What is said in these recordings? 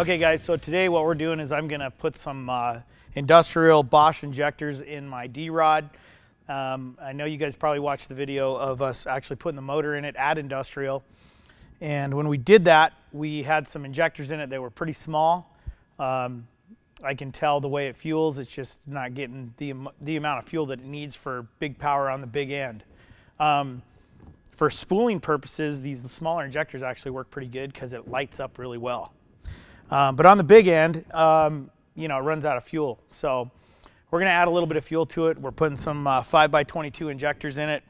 Okay guys, so today what we're doing is I'm gonna put some industrial Bosch injectors in my D-Rod. I know you guys probably watched the video of us actually putting the motor in it at industrial. And when we did that, we had some injectors in it that were pretty small. I can tell the way it fuels, it's just not getting the amount of fuel that it needs for big power on the big end. For spooling purposes, these smaller injectors actually work pretty good because it lights up really well. But on the big end, you know, it runs out of fuel. So we're going to add a little bit of fuel to it. We're putting some 5x22 injectors in it.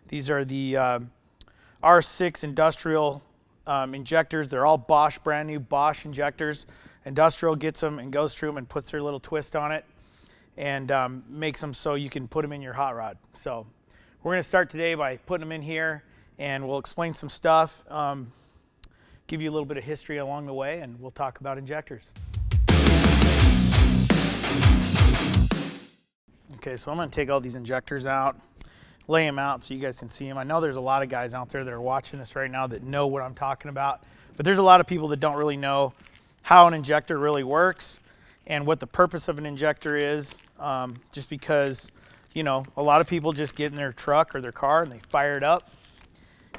These are the R6 industrial injectors. They're all Bosch, brand new Bosch injectors. Industrial gets them and goes through them and puts their little twist on it and makes them so you can put them in your hot rod. So we're going to start today by putting them in here, and we'll explain some stuff, give you a little bit of history along the way, and we'll talk about injectors. Okay, so I'm going to take all these injectors out, lay them out so you guys can see them. I know there's a lot of guys out there that are watching this right now that know what I'm talking about, but there's a lot of people that don't really know how an injector really works and what the purpose of an injector is, just because, you know, a lot of people just get in their truck or their car and they fire it up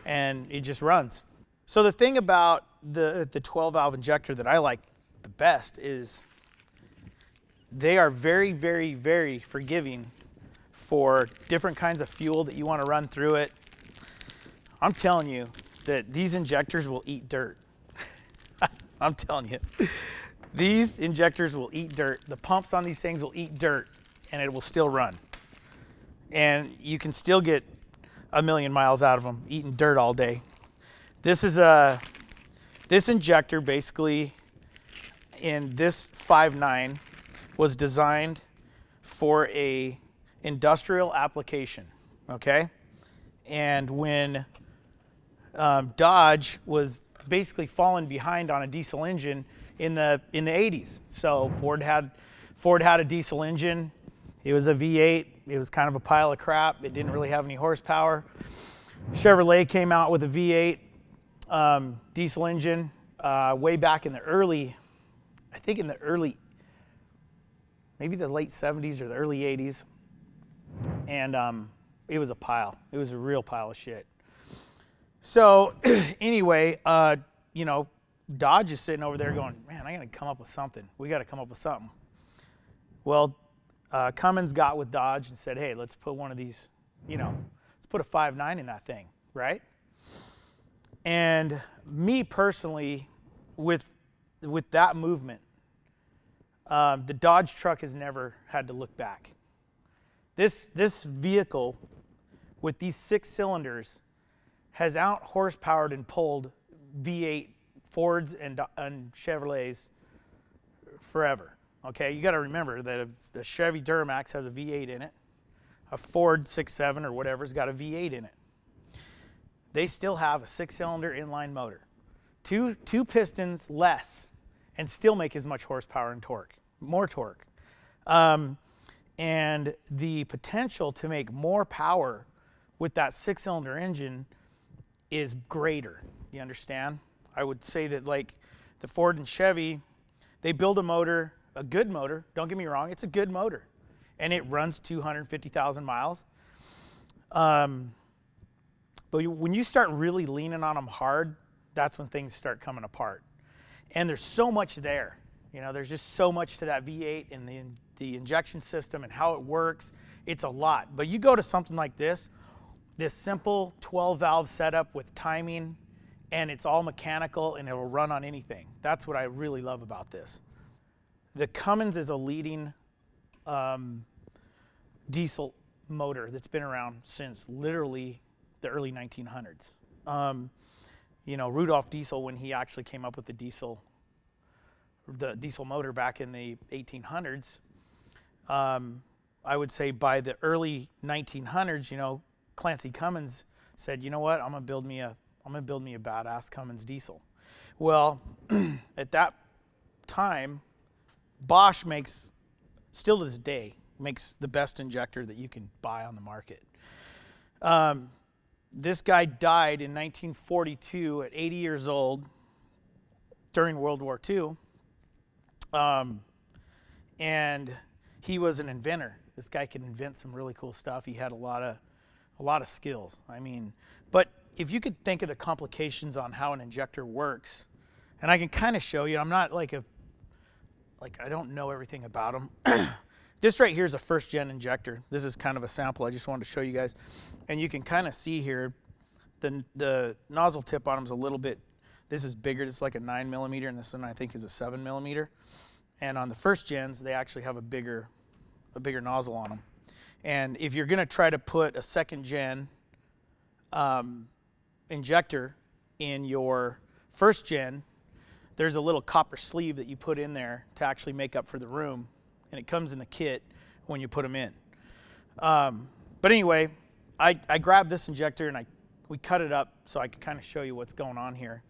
and it just runs. So the thing about the 12 valve injector that I like the best is they are very, very, very forgiving for different kinds of fuel that you want to run through it. I'm telling you that these injectors will eat dirt. I'm telling you, these injectors will eat dirt. The pumps on these things will eat dirt and it will still run. And you can still get a million miles out of them eating dirt all day. This is this injector basically in this 5.9 was designed for a industrial application, okay? And when Dodge was basically falling behind on a diesel engine in the 80s. So Ford had a diesel engine. It was a V8. It was kind of a pile of crap. It didn't really have any horsepower. Chevrolet came out with a V8 diesel engine way back in the early, I think in the early, maybe the late 70s or the early 80s. And it was a pile. It was a real pile of shit. So anyway, you know, Dodge is sitting over there going, man, I got to come up with something. We got to come up with something. Well, Cummins got with Dodge and said, hey, let's put one of these, you know, let's put a 5.9 in that thing, right? And me personally, with that movement, the Dodge truck has never had to look back. This vehicle with these 6 cylinders has out horsepowered and pulled V8 Fords and Chevrolets forever. Okay, you got to remember that the Chevy Duramax has a V8 in it. A Ford 6.7 or whatever's got a V8 in it. They still have a 6-cylinder inline motor. Two pistons less and still make as much horsepower and torque, more torque. And the potential to make more power with that 6-cylinder engine is greater. You understand? I would say that like the Ford and Chevy, they build a motor, a good motor, don't get me wrong, it's a good motor. And it runs 250,000 miles. But when you start really leaning on them hard, that's when things start coming apart. And there's so much there. You know, there's just so much to that V8 and the injection system and how it works. It's a lot. But you go to something like this simple 12 valve setup with timing, and it's all mechanical and it'll run on anything. That's what I really love about this. The Cummins is a leading diesel motor that's been around since literally the early 1900s. You know, Rudolf Diesel, when he actually came up with the diesel motor back in the 1800s, I would say by the early 1900s, you know, Clancy Cummins said, you know what, I'm gonna build me a badass Cummins diesel. Well, at that time, Bosch makes, still to this day, makes the best injector that you can buy on the market. This guy died in 1942 at 80 years old during World War II. And he was an inventor. This guy could invent some really cool stuff. He had a lot of skills. I mean, but if you could think of the complications on how an injector works, and I can kind of show you. I'm not like I don't know everything about them. This right here is a first gen injector. This is kind of a sample. I just wanted to show you guys, and you can kind of see here the nozzle tip on them is a little bit. This is bigger. It's like a 9mm, and this one I think is a 7mm. And on the first gens, they actually have a bigger nozzle on them. And if you're going to try to put a second gen injector in your first gen, there's a little copper sleeve that you put in there to actually make up for the room, and it comes in the kit when you put them in. But anyway, I grabbed this injector and we cut it up so I could kind of show you what's going on here.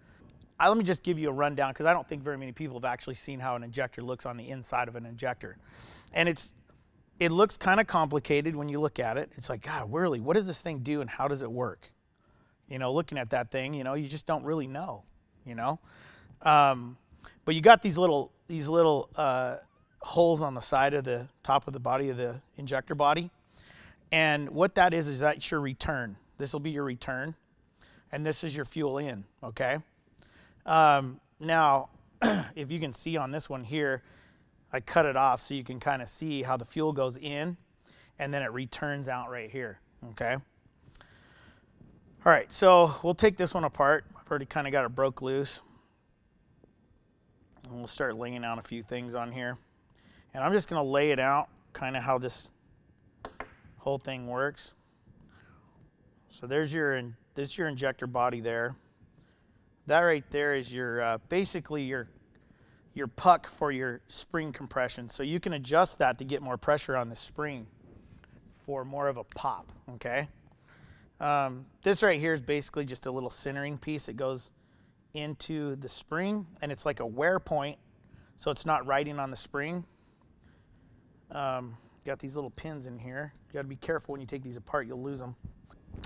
Let me just give you a rundown, because I don't think very many people have actually seen how an injector looks on the inside of an injector. And it looks kind of complicated when you look at it. It's like, God, really, what does this thing do and how does it work? You know, looking at that thing, you know, you just don't really know, you know. But you got these little holes on the side of the top of the body of the injector body. And what that is that's your return. This will be your return. And this is your fuel in, okay? Now, if you can see on this one here, I cut it off so you can kind of see how the fuel goes in and then it returns out right here, okay? All right, so we'll take this one apart. I've already kind of got it broke loose. And we'll start laying out a few things on here. And I'm just going to lay it out, kind of how this whole thing works. So there's your injector body there. That right there is your basically your puck for your spring compression. So you can adjust that to get more pressure on the spring for more of a pop, okay? This right here is basically just a little centering piece that goes into the spring, and it's like a wear point, so it's not riding on the spring. Got these little pins in here. You got to be careful when you take these apart, you'll lose them.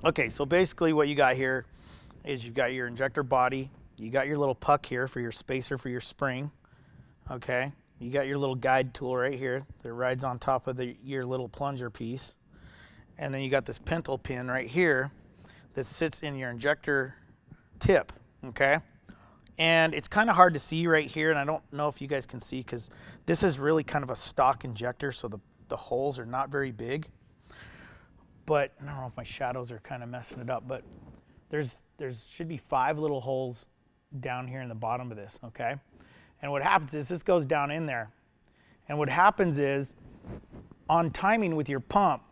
Okay, so basically what you got here is you've got your injector body, you got your little puck here for your spacer for your spring, okay? You got your little guide tool right here that rides on top of your little plunger piece. And then you got this pintle pin right here that sits in your injector tip, okay? And it's kind of hard to see right here, and I don't know if you guys can see because this is really kind of a stock injector, so the holes are not very big. But I don't know if my shadows are kind of messing it up, but there's should be 5 little holes down here in the bottom of this, okay? And what happens is this goes down in there. And what happens is on timing with your pump,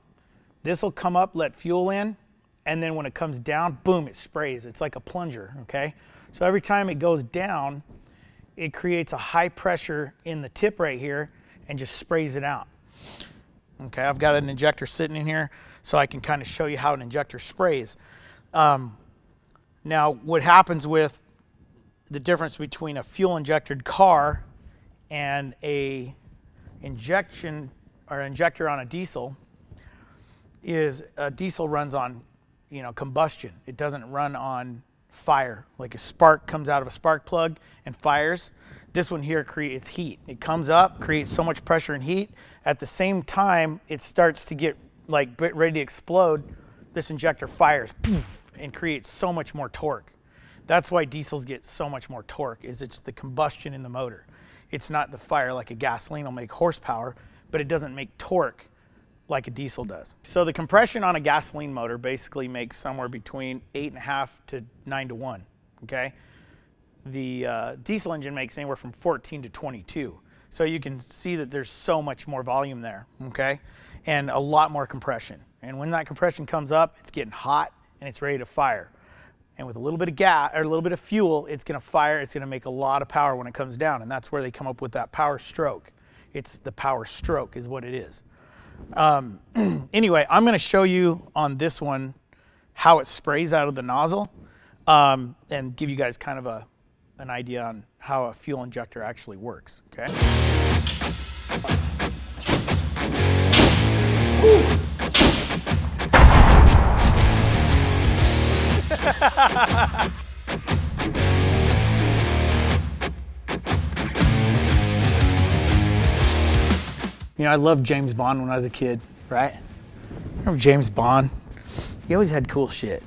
this will come up, let fuel in, and then when it comes down, boom, it sprays. It's like a plunger, okay? So every time it goes down, it creates a high pressure in the tip right here and just sprays it out. Okay, I've got an injector sitting in here so I can kind of show you how an injector sprays. Now, what happens with the difference between a fuel injected car and a injection or injector on a diesel is a diesel runs on, you know, combustion. It doesn't run on fire. Like a spark comes out of a spark plug and fires. This one here creates heat. It comes up, creates so much pressure and heat. At the same time, it starts to get like ready to explode. This injector fires, poof, and creates so much more torque. That's why diesels get so much more torque, is it's the combustion in the motor. It's not the fire. Like a gasoline will make horsepower, but it doesn't make torque like a diesel does. So the compression on a gasoline motor basically makes somewhere between 8.5 to 9 to 1, okay? The diesel engine makes anywhere from 14 to 22. So you can see that there's so much more volume there, okay? And a lot more compression. And when that compression comes up, it's getting hot and it's ready to fire. And with a little bit of gas or a little bit of fuel, it's gonna fire, it's gonna make a lot of power when it comes down. And that's where they come up with that power stroke. It's the power stroke is what it is. Anyway, I'm gonna show you on this one how it sprays out of the nozzle and give you guys kind of an idea on how a fuel injector actually works, okay? You know, I loved James Bond when I was a kid, right? Remember James Bond? He always had cool shit.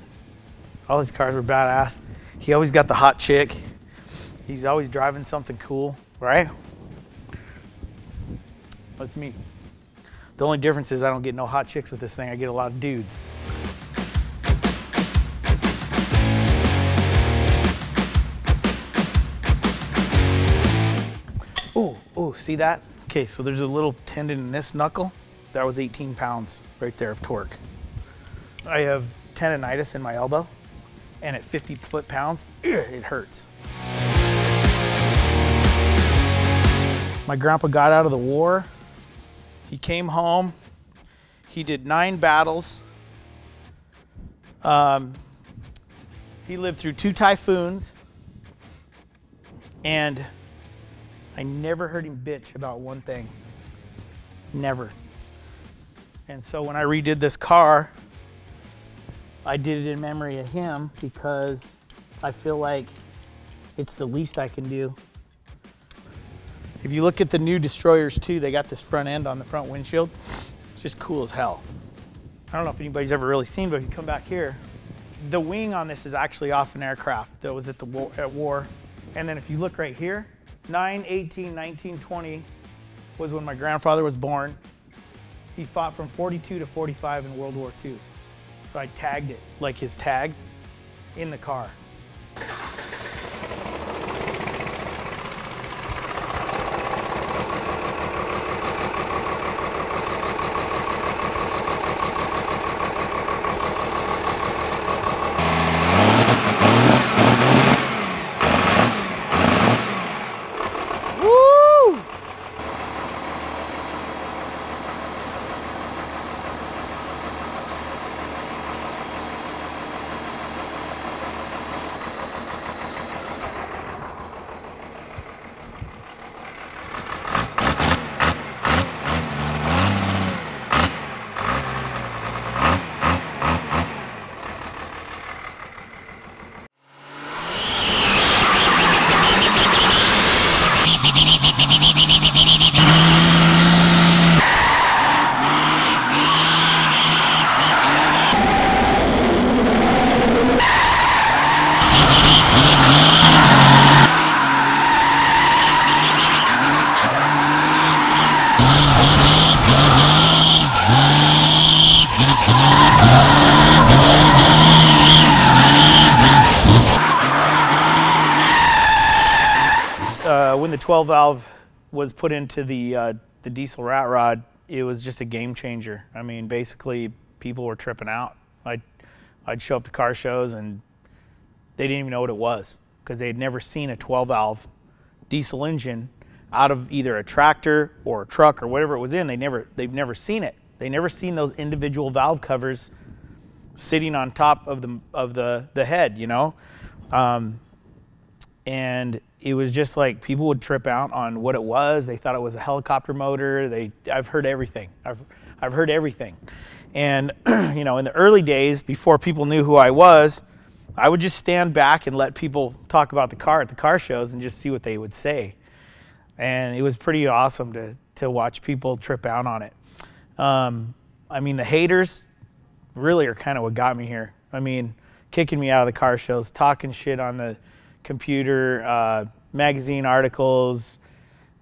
All his cars were badass. He always got the hot chick. He's always driving something cool, right? That's me. The only difference is I don't get no hot chicks with this thing. I get a lot of dudes. Oh, see that? Okay, so there's a little tendon in this knuckle. That was 18 pounds right there of torque. I have tendonitis in my elbow, and at 50 foot-pounds, it hurts. My grandpa got out of the war. He came home. He did 9 battles. He lived through 2 typhoons, and I never heard him bitch about one thing. Never. And so when I redid this car, I did it in memory of him because I feel like it's the least I can do. If you look at the new Destroyers too, they got this front end on the front windshield. It's just cool as hell. I don't know if anybody's ever really seen, but if you come back here, the wing on this is actually off an aircraft that was at war. And then if you look right here, 9/18/1920 was when my grandfather was born. He fought from 42 to 45 in World War II. So I tagged it, like his tags, in the car. When the 12 valve was put into the diesel rat rod, it was just a game changer. I mean, basically people were tripping out. I'd show up to car shows and they didn't even know what it was because they had never seen a 12 valve diesel engine out of either a tractor or a truck or whatever it was in. They've never seen it. They never seen those individual valve covers sitting on top of the head, you know? And it was just like people would trip out on what it was. They thought it was a helicopter motor. I've heard everything. I've heard everything. And you know, in the early days, before people knew who I was, I would just stand back and let people talk about the car at the car shows and just see what they would say. And it was pretty awesome to watch people trip out on it. I mean, the haters really are kind of what got me here. I mean, kicking me out of the car shows, talking shit on the computer, magazine articles,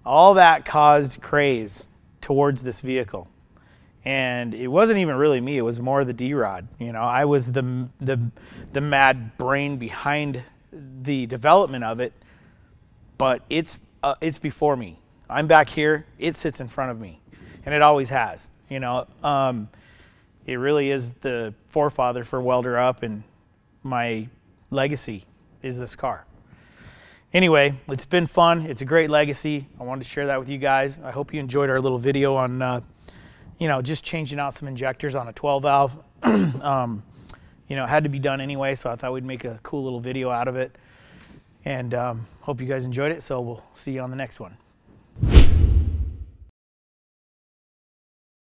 all that caused craze towards this vehicle. And it wasn't even really me, it was more the D-Rod. You know, I was the mad brain behind the development of it, but it's before me. I'm back here, it sits in front of me, and it always has. You know, it really is the forefather for Welderup, and my legacy is this car. Anyway, it's been fun. It's a great legacy. I wanted to share that with you guys. I hope you enjoyed our little video on, you know, just changing out some injectors on a 12 valve. You know, it had to be done anyway, so I thought we'd make a cool little video out of it. And hope you guys enjoyed it, so we'll see you on the next one.